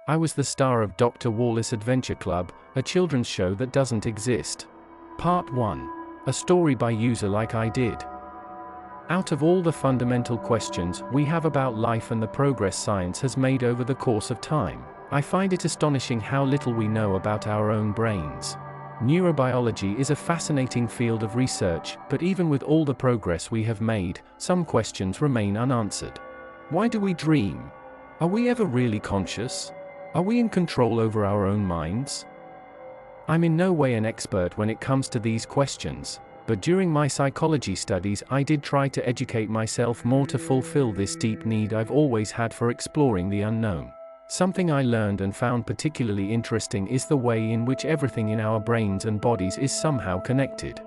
I was the star of Dr. Wallis Adventure Club, a children's show that doesn't exist. Part 1. A story by user like I did. Out of all the fundamental questions we have about life and the progress science has made over the course of time, I find it astonishing how little we know about our own brains. Neurobiology is a fascinating field of research, but even with all the progress we have made, some questions remain unanswered. Why do we dream? Are we ever really conscious? Are we in control over our own minds? I'm in no way an expert when it comes to these questions, but during my psychology studies I did try to educate myself more to fulfill this deep need I've always had for exploring the unknown. Something I learned and found particularly interesting is the way in which everything in our brains and bodies is somehow connected.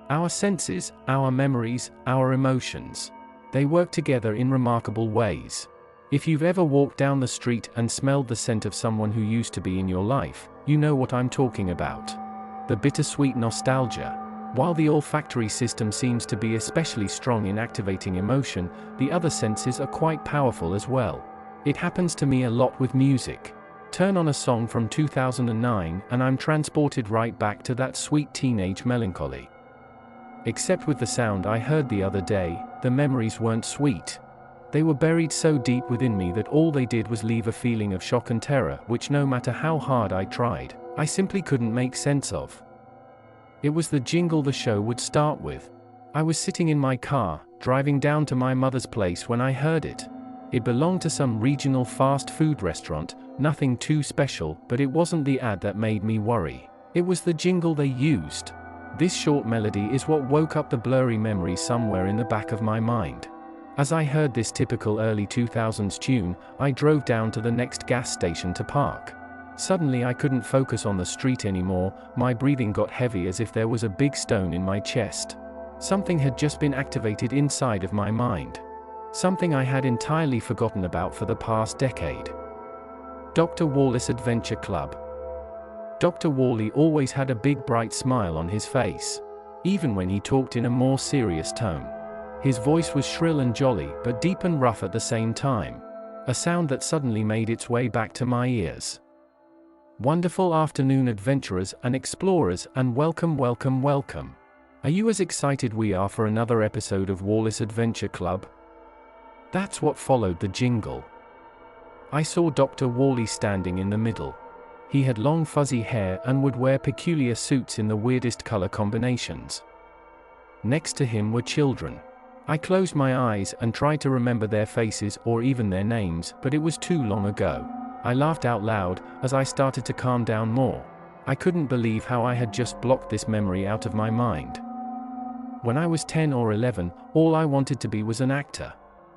Our senses, our memories, our emotions. They work together in remarkable ways. If you've ever walked down the street and smelled the scent of someone who used to be in your life, you know what I'm talking about. The bittersweet nostalgia. While the olfactory system seems to be especially strong in activating emotion, the other senses are quite powerful as well. It happens to me a lot with music. Turn on a song from 2009 and I'm transported right back to that sweet teenage melancholy. Except with the sound I heard the other day, the memories weren't sweet. They were buried so deep within me that all they did was leave a feeling of shock and terror which no matter how hard I tried, I simply couldn't make sense of. It was the jingle the show would start with. I was sitting in my car, driving down to my mother's place when I heard it. It belonged to some regional fast food restaurant, nothing too special, but it wasn't the ad that made me worry. It was the jingle they used. This short melody is what woke up the blurry memory somewhere in the back of my mind. As I heard this typical early 2000s tune, I drove down to the next gas station to park. Suddenly I couldn't focus on the street anymore, my breathing got heavy as if there was a big stone in my chest. Something had just been activated inside of my mind. Something I had entirely forgotten about for the past decade. Dr. Wallis Adventure Club. Dr. Wally always had a big bright smile on his face. Even when he talked in a more serious tone. His voice was shrill and jolly, but deep and rough at the same time. A sound that suddenly made its way back to my ears. Wonderful afternoon adventurers and explorers, and welcome, welcome, welcome. Are you as excited we are for another episode of Wallis Adventure Club? That's what followed the jingle. I saw Dr. Wally standing in the middle. He had long fuzzy hair and would wear peculiar suits in the weirdest color combinations. Next to him were children. I closed my eyes and tried to remember their faces or even their names, but it was too long ago. I laughed out loud as I started to calm down more. I couldn't believe how I had just blocked this memory out of my mind. When I was 10 or 11, all I wanted to be was an actor.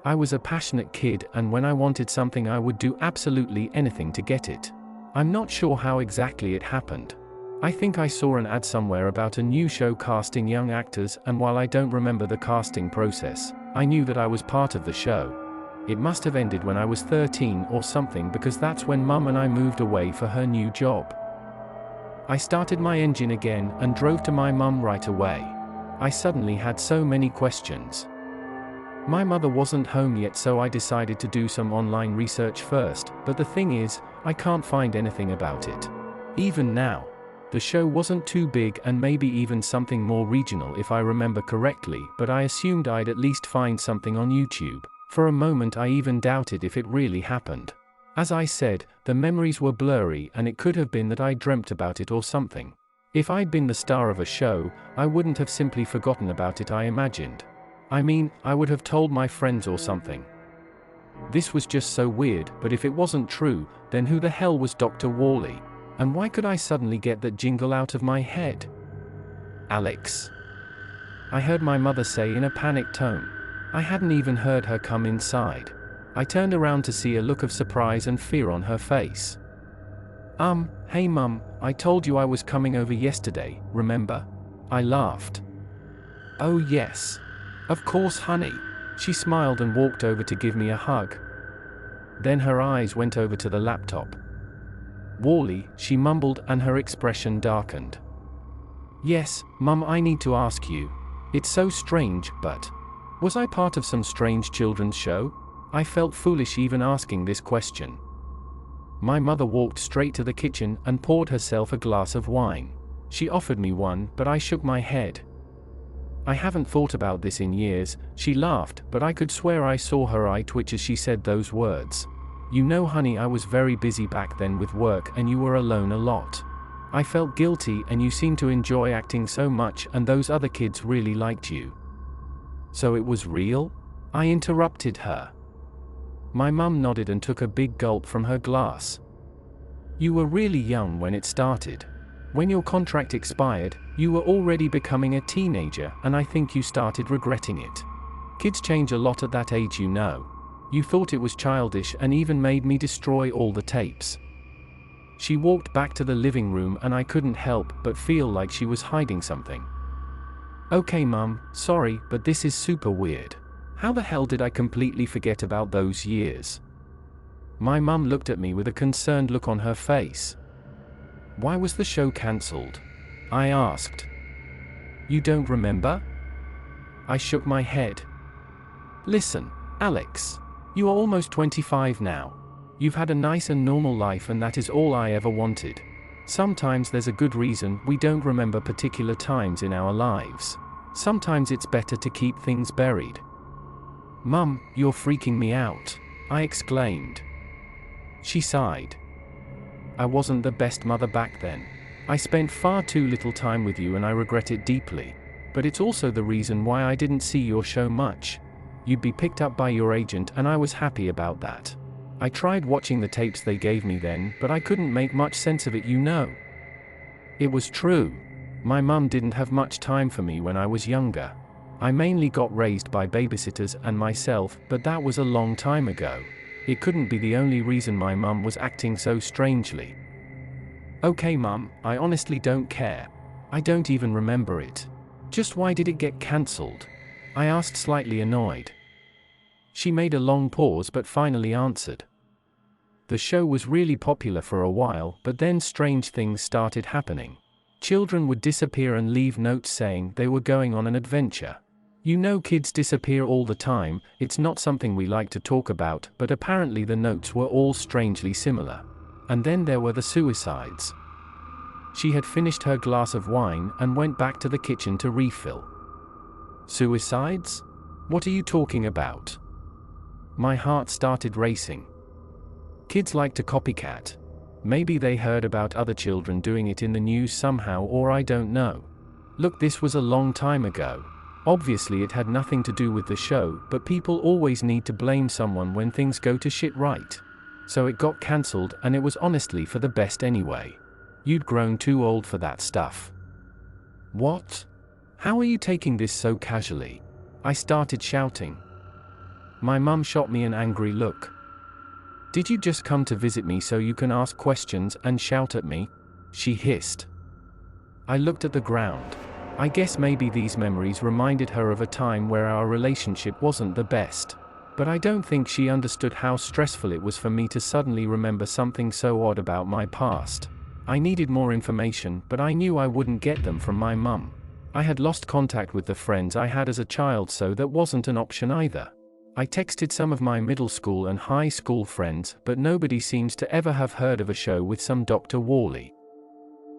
I was a passionate kid, and when I wanted something I would do absolutely anything to get it. I'm not sure how exactly it happened. I think I saw an ad somewhere about a new show casting young actors, and while I don't remember the casting process, I knew that I was part of the show. It must have ended when I was 13 or something, because that's when Mum and I moved away for her new job. I started my engine again and drove to my mum right away. I suddenly had so many questions. My mother wasn't home yet, so I decided to do some online research first, but the thing is, I can't find anything about it. Even now. The show wasn't too big and maybe even something more regional if I remember correctly, but I assumed I'd at least find something on YouTube. For a moment I even doubted if it really happened. As I said, the memories were blurry and it could have been that I dreamt about it or something. If I'd been the star of a show, I wouldn't have simply forgotten about it, I imagined. I mean, I would have told my friends or something. This was just so weird, but if it wasn't true, then who the hell was Dr. Wally? And why could I suddenly get that jingle out of my head? Alex. I heard my mother say in a panicked tone. I hadn't even heard her come inside. I turned around to see a look of surprise and fear on her face. Hey Mum, I told you I was coming over yesterday, remember? I laughed. Oh yes. Of course, honey. She smiled and walked over to give me a hug. Then her eyes went over to the laptop. Wally, she mumbled, and her expression darkened. Yes, Mum, I need to ask you. It's so strange, but was I part of some strange children's show? I felt foolish even asking this question. My mother walked straight to the kitchen and poured herself a glass of wine. She offered me one, but I shook my head. I haven't thought about this in years, she laughed, but I could swear I saw her eye twitch as she said those words. You know, honey, I was very busy back then with work and you were alone a lot. I felt guilty and you seemed to enjoy acting so much and those other kids really liked you. So it was real? I interrupted her. My mum nodded and took a big gulp from her glass. You were really young when it started. When your contract expired, you were already becoming a teenager and I think you started regretting it. Kids change a lot at that age, you know. You thought it was childish and even made me destroy all the tapes. She walked back to the living room and I couldn't help but feel like she was hiding something. Okay mum, sorry, but this is super weird. How the hell did I completely forget about those years? My mum looked at me with a concerned look on her face. Why was the show cancelled? I asked. You don't remember? I shook my head. Listen, Alex. You are almost 25 now. You've had a nice and normal life and that is all I ever wanted. Sometimes there's a good reason we don't remember particular times in our lives. Sometimes it's better to keep things buried. Mum, you're freaking me out, I exclaimed. She sighed. I wasn't the best mother back then. I spent far too little time with you and I regret it deeply. But it's also the reason why I didn't see your show much. You'd be picked up by your agent and I was happy about that. I tried watching the tapes they gave me then, but I couldn't make much sense of it, you know. It was true. My mum didn't have much time for me when I was younger. I mainly got raised by babysitters and myself, but that was a long time ago. It couldn't be the only reason my mum was acting so strangely. Okay mum, I honestly don't care. I don't even remember it. Just why did it get cancelled? I asked, slightly annoyed. She made a long pause but finally answered. The show was really popular for a while, but then strange things started happening. Children would disappear and leave notes saying they were going on an adventure. You know, kids disappear all the time. It's not something we like to talk about, but apparently the notes were all strangely similar. And then there were the suicides. She had finished her glass of wine and went back to the kitchen to refill. Suicides? What are you talking about? My heart started racing. Kids like to copycat. Maybe they heard about other children doing it in the news somehow, or I don't know. Look, this was a long time ago. Obviously it had nothing to do with the show, but people always need to blame someone when things go to shit, right? So it got cancelled and it was honestly for the best anyway. You'd grown too old for that stuff. What? How are you taking this so casually? I started shouting. My mum shot me an angry look. Did you just come to visit me so you can ask questions and shout at me? She hissed. I looked at the ground. I guess maybe these memories reminded her of a time where our relationship wasn't the best. But I don't think she understood how stressful it was for me to suddenly remember something so odd about my past. I needed more information, but I knew I wouldn't get them from my mum. I had lost contact with the friends I had as a child, so that wasn't an option either. I texted some of my middle school and high school friends, but nobody seems to ever have heard of a show with some Dr. Wally.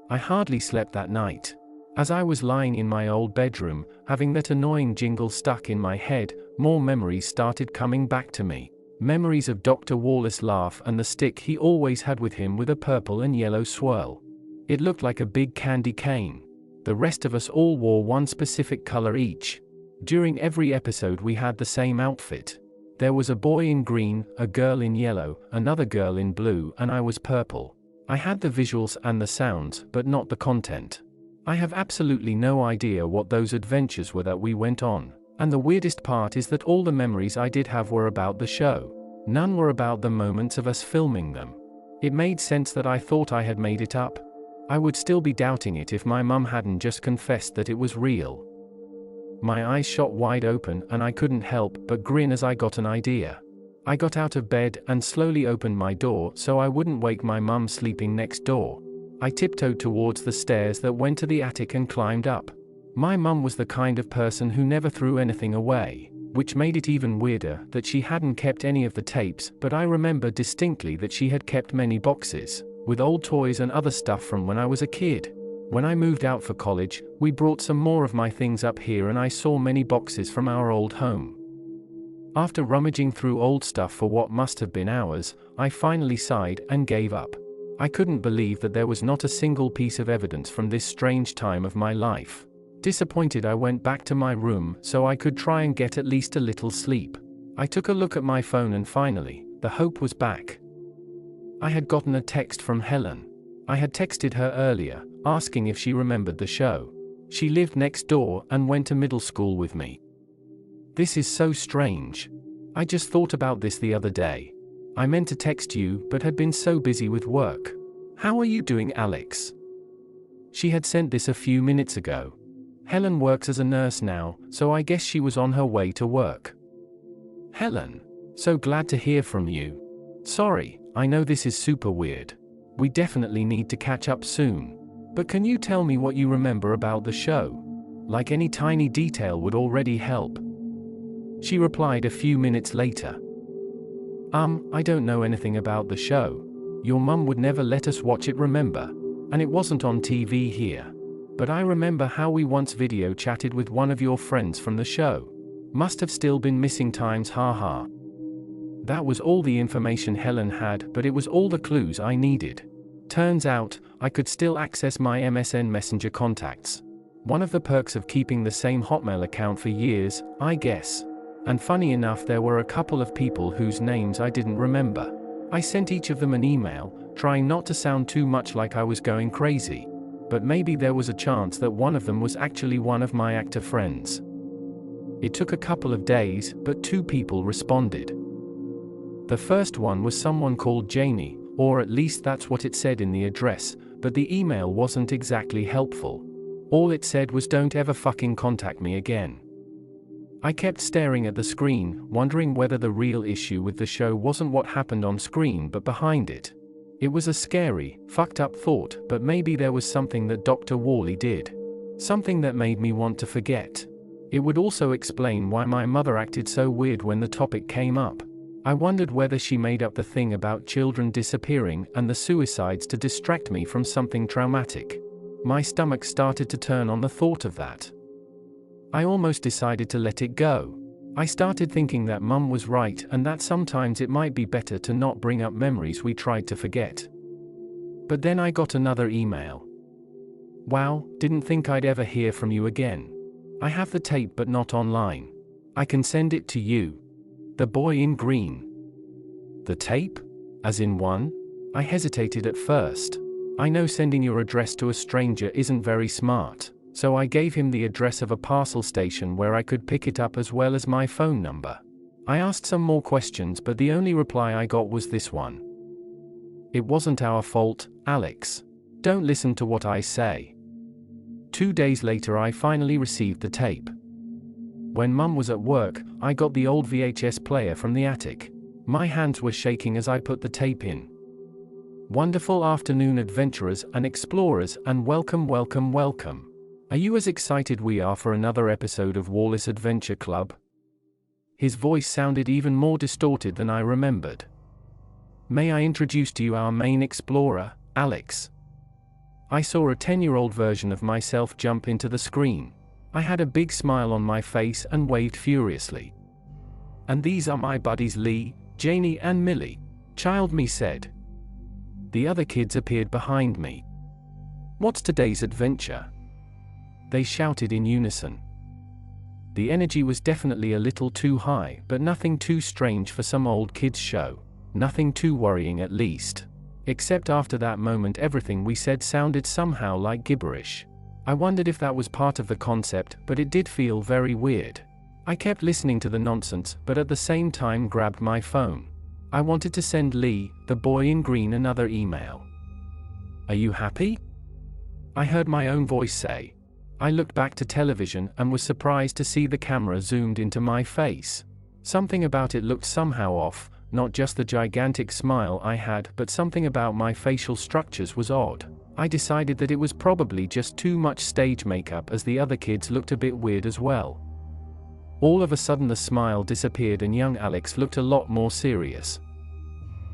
I hardly slept that night. As I was lying in my old bedroom, having that annoying jingle stuck in my head, more memories started coming back to me. Memories of Dr. Wallace's laugh and the stick he always had with him with a purple and yellow swirl. It looked like a big candy cane. The rest of us all wore one specific color each. During every episode we had the same outfit. There was a boy in green, a girl in yellow, another girl in blue, and I was purple. I had the visuals and the sounds, but not the content. I have absolutely no idea what those adventures were that we went on. And the weirdest part is that all the memories I did have were about the show. None were about the moments of us filming them. It made sense that I thought I had made it up. I would still be doubting it if my mum hadn't just confessed that it was real. My eyes shot wide open and I couldn't help but grin as I got an idea. I got out of bed and slowly opened my door so I wouldn't wake my mum sleeping next door. I tiptoed towards the stairs that went to the attic and climbed up. My mum was the kind of person who never threw anything away. which made it even weirder that she hadn't kept any of the tapes, but I remember distinctly that she had kept many boxes, with old toys and other stuff from when I was a kid. When I moved out for college, we brought some more of my things up here and I saw many boxes from our old home. After rummaging through old stuff for what must have been hours, I finally sighed and gave up. I couldn't believe that there was not a single piece of evidence from this strange time of my life. Disappointed, I went back to my room so I could try and get at least a little sleep. I took a look at my phone and finally, the hope was back. I had gotten a text from Helen. I had texted her earlier, asking if she remembered the show. She lived next door and went to middle school with me. This is so strange. I just thought about this the other day. I meant to text you but had been so busy with work. How are you doing, Alex? She had sent this a few minutes ago. Helen works as a nurse now, so I guess she was on her way to work. Helen, so glad to hear from you. Sorry, I know this is super weird. We definitely need to catch up soon. But can you tell me what you remember about the show? Like any tiny detail would already help. She replied a few minutes later. I don't know anything about the show. Your mum would never let us watch it, remember? And it wasn't on TV here. But I remember how we once video chatted with one of your friends from the show. Must have still been missing times, haha. That was all the information Helen had, but it was all the clues I needed. Turns out, I could still access my MSN Messenger contacts. One of the perks of keeping the same Hotmail account for years, I guess. And funny enough, there were a couple of people whose names I didn't remember. I sent each of them an email, trying not to sound too much like I was going crazy. But maybe there was a chance that one of them was actually one of my actor friends. It took a couple of days, but 2 people responded. The first one was someone called Janie, or at least that's what it said in the address, but the email wasn't exactly helpful. All it said was, "Don't ever fucking contact me again." I kept staring at the screen, wondering whether the real issue with the show wasn't what happened on screen but behind it. It was a scary, fucked up thought, but maybe there was something that Dr. Wally did. Something that made me want to forget. It would also explain why my mother acted so weird when the topic came up. I wondered whether she made up the thing about children disappearing and the suicides to distract me from something traumatic. My stomach started to turn on the thought of that. I almost decided to let it go. I started thinking that Mum was right and that sometimes it might be better to not bring up memories we tried to forget. But then I got another email. "Wow, didn't think I'd ever hear from you again. I have the tape but not online. I can send it to you. The boy in green." The tape? As in one? I hesitated at first. I know sending your address to a stranger isn't very smart, so I gave him the address of a parcel station where I could pick it up as well as my phone number. I asked some more questions but the only reply I got was this one. "It wasn't our fault, Alex. Don't listen to what I say." 2 days later I finally received the tape. When Mum was at work, I got the old VHS player from the attic. My hands were shaking as I put the tape in. Wonderful afternoon, adventurers and explorers, and welcome, welcome, welcome. Are you as excited we are for another episode of Wallis Adventure Club? His voice sounded even more distorted than I remembered. May I introduce to you our main explorer, Alex? I saw a 10-year-old version of myself jump into the screen. I had a big smile on my face and waved furiously. "And these are my buddies Lee, Janie and Millie," Child Me said. The other kids appeared behind me. "What's today's adventure?" they shouted in unison. The energy was definitely a little too high, but nothing too strange for some old kids show. Nothing too worrying at least. Except after that moment everything we said sounded somehow like gibberish. I wondered if that was part of the concept, but it did feel very weird. I kept listening to the nonsense, but at the same time grabbed my phone. I wanted to send Lee, the boy in green, another email. "Are you happy?" I heard my own voice say. I looked back to television and was surprised to see the camera zoomed into my face. Something about it looked somehow off, not just the gigantic smile I had, but something about my facial structures was odd. I decided that it was probably just too much stage makeup, as the other kids looked a bit weird as well. All of a sudden the smile disappeared and young Alex looked a lot more serious.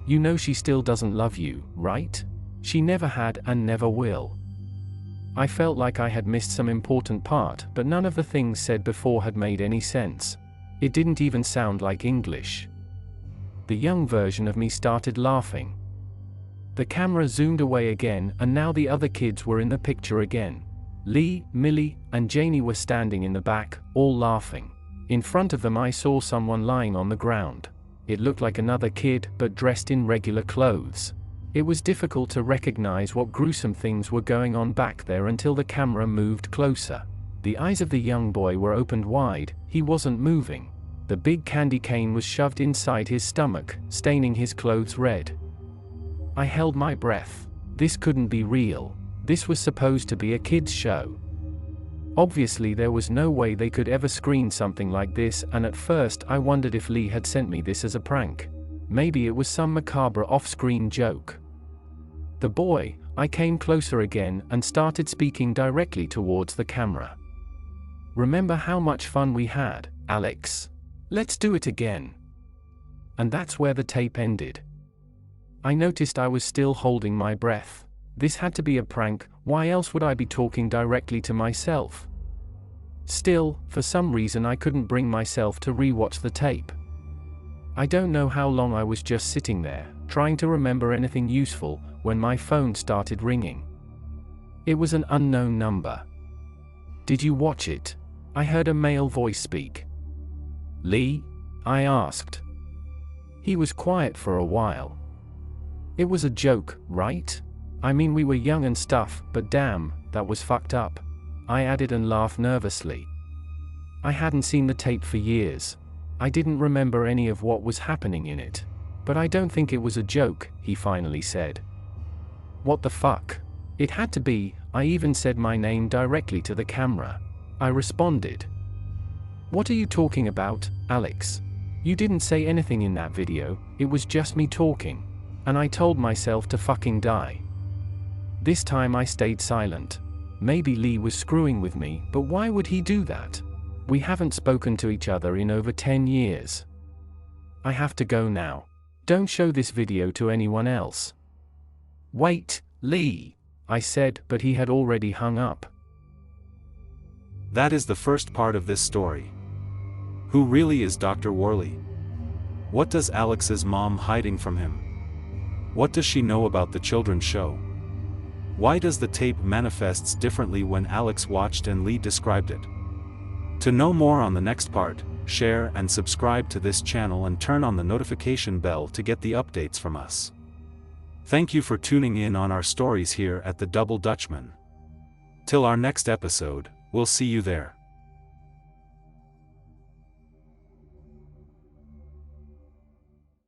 "You know she still doesn't love you, right? She never had and never will." I felt like I had missed some important part, but none of the things said before had made any sense. It didn't even sound like English. The young version of me started laughing. The camera zoomed away again, and now the other kids were in the picture again. Lee, Millie, and Janie were standing in the back, all laughing. In front of them I saw someone lying on the ground. It looked like another kid, but dressed in regular clothes. It was difficult to recognize what gruesome things were going on back there until the camera moved closer. The eyes of the young boy were opened wide, he wasn't moving. The big candy cane was shoved inside his stomach, staining his clothes red. I held my breath. This couldn't be real. This was supposed to be a kids' show. Obviously there was no way they could ever screen something like this, and at first I wondered if Lee had sent me this as a prank. Maybe it was some macabre off-screen joke. The boy, I came closer again and started speaking directly towards the camera. "Remember how much fun we had, Alex? Let's do it again." And that's where the tape ended. I noticed I was still holding my breath. This had to be a prank, why else would I be talking directly to myself? Still, for some reason I couldn't bring myself to rewatch the tape. I don't know how long I was just sitting there, trying to remember anything useful, when my phone started ringing. It was an unknown number. "Did you watch it?" I heard a male voice speak. "Lee?" I asked. He was quiet for a while. "It was a joke, right? I mean, we were young and stuff, but damn, that was fucked up," I added and laughed nervously. I hadn't seen the tape for years. I didn't remember any of what was happening in it. "But I don't think it was a joke," he finally said. "What the fuck? It had to be." I even said my name directly to the camera. I responded. "What are you talking about, Alex? You didn't say anything in that video, it was just me talking." And I told myself to fucking die. This time I stayed silent. Maybe Lee was screwing with me, but why would he do that? We haven't spoken to each other in over 10 years. I have to go now. Don't show this video to anyone else. "Wait, Lee," I said, but he had already hung up. That is the first part of this story. Who really is Dr. Wally? What does Alex's mom hiding from him? What does she know about the children's show? Why does the tape manifests differently when Alex watched and Lee described it? To know more on the next part, share and subscribe to this channel and turn on the notification bell to get the updates from us. Thank you for tuning in on our stories here at the Double Dutchman. Till our next episode, we'll see you there.